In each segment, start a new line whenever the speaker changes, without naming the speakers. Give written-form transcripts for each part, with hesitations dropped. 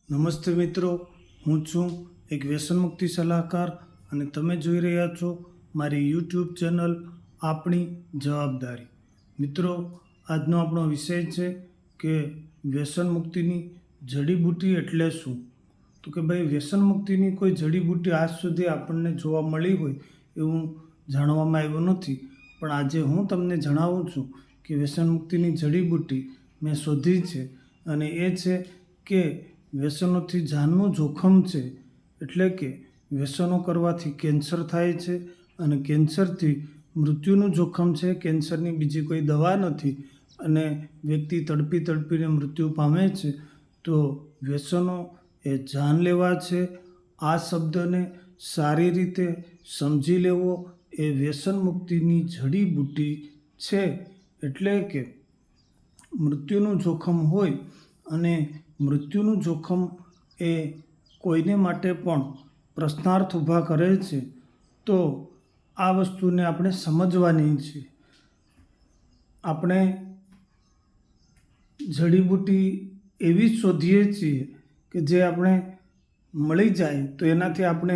નમસ્તે મિત્રો, હું છું એક વ્યસન મુક્તિ સલાહકાર અને તમે જોઈ રહ્યા છો મારી યુટ્યુબ ચેનલ આપણી જવાબદારી. મિત્રો, આજનો આપણો વિષય છે કે વ્યસન મુક્તિની જડીબુટ્ટી એટલે શું. તો કે ભાઈ, વ્યસન મુક્તિની કોઈ જડીબુટ્ટી આજ સુધી આપણને જોવા મળી હોય એવું જાણવામાં આવ્યું નથી, પણ આજે હું તમને જણાવું છું કે વ્યસન મુક્તિની જડીબુટ્ટી મેં શોધી છે અને એ છે કે વ્યસનોથી જાનનું જોખમ છે. એટલે કે વ્યસનો કરવાથી કેન્સર થાય છે અને કેન્સરથી મૃત્યુનું જોખમ છે. કેન્સરની બીજી કોઈ દવા નથી અને વ્યક્તિ તડપી તડપીને મૃત્યુ પામે છે. તો વ્યસનો એ જાનલેવા છે. આ શબ્દને સારી રીતે સમજી લેવો એ વ્યસન મુક્તિની જડીબુટ્ટી છે. એટલે કે મૃત્યુનું જોખમ હોય અને મૃત્યુનું જોખમ એ કોઈને માટે પણ પ્રશ્નાર્થ ઊભા કરે છે. તો આ વસ્તુને આપણે સમજવાની છે. આપણે જડીબુટ્ટી એવી જ શોધીએ છીએ કે જે આપણે મળી જાય તો એનાથી આપણે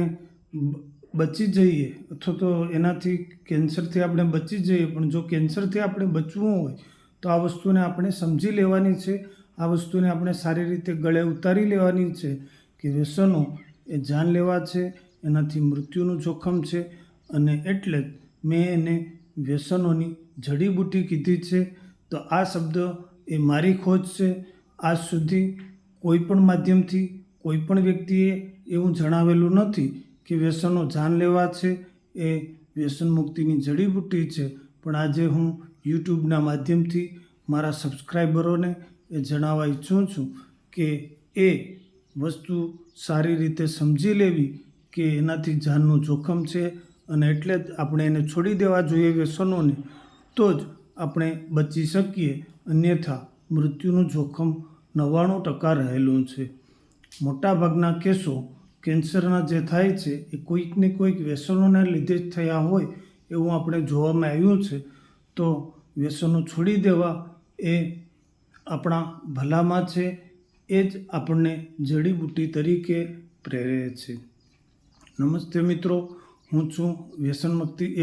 બચી જઈએ, અથવા તો એનાથી કેન્સરથી આપણે બચી જઈએ. પણ જો કેન્સરથી આપણે બચવું હોય તો આ વસ્તુને આપણે સમજી લેવાની છે. આ વસ્તુને આપણે સારી રીતે ગળે ઉતારી લેવાની છે કે વ્યસનો એ જાનલેવા છે, એનાથી મૃત્યુનું જોખમ છે. અને એટલે જ મેં એને વ્યસનોની જડીબુટ્ટી કીધી છે. તો આ શબ્દ એ મારી ખોજ છે. આજ સુધી કોઈ પણ માધ્યમથી કોઈ પણ વ્યક્તિએ એવું જણાવેલું નથી કે વ્યસનો જાનલેવા છે, એ વ્યસન મુક્તિની જડીબુટ્ટી છે. પણ આજે હું યુટ્યુબના માધ્યમથી મારા સબસ્ક્રાઈબરોને એ જણાવવા ઈચ્છું છું કે એ વસ્તુ સારી રીતે સમજી લેવી કે એનાથી જાનનું જોખમ છે અને એટલે જ આપણે એને છોડી દેવા જોઈએ વ્યસનોને. તો જ આપણે બચી શકીએ. અન્યથા મૃત્યુનું જોખમ 99% રહેલું છે. મોટાભાગના કેસો કેન્સરના જે થાય છે એ કોઈકને કોઈક વ્યસનોના લીધે જ થયા હોય એવું આપણે જોવામાં આવ્યું છે. તો વ્યસનો છોડી દેવા એ આપણા ભલામાં છે. એ જ આપણને જડીબુટ્ટી તરીકે પ્રેરે છે. નમસ્તે મિત્રો, હું છું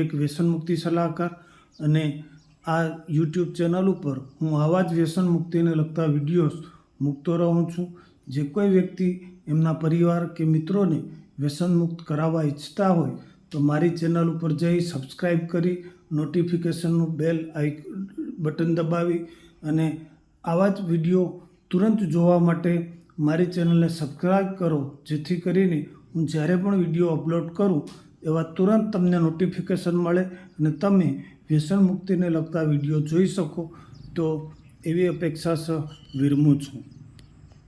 એક વ્યસન મુક્તિ સલાહકાર અને આ યુટ્યુબ ચેનલ ઉપર હું આવા જ વ્યસન મુક્તિને લગતા વિડીયોઝ મૂકતો રહું છું. જે કોઈ વ્યક્તિ એમના પરિવાર કે મિત્રોને વ્યસન મુક્ત કરાવવા ઈચ્છતા હોય તો મારી ચેનલ ઉપર જઈ સબસ્ક્રાઈબ કરી નોટિફિકેશનનું બેલ બટન દબાવી અને આવા જ વિડીયો તુરંત જોવા માટે મારી ચેનલને સબસ્ક્રાઈબ કરો, જેથી કરીને હું જ્યારે પણ વિડીયો અપલોડ કરું એવા તુરંત તમને નોટિફિકેશન મળે અને તમે વ્યસન મુક્તિને લગતા વિડીયો જોઈ શકો. તો એવી અપેક્ષા સહ વિરમું છું.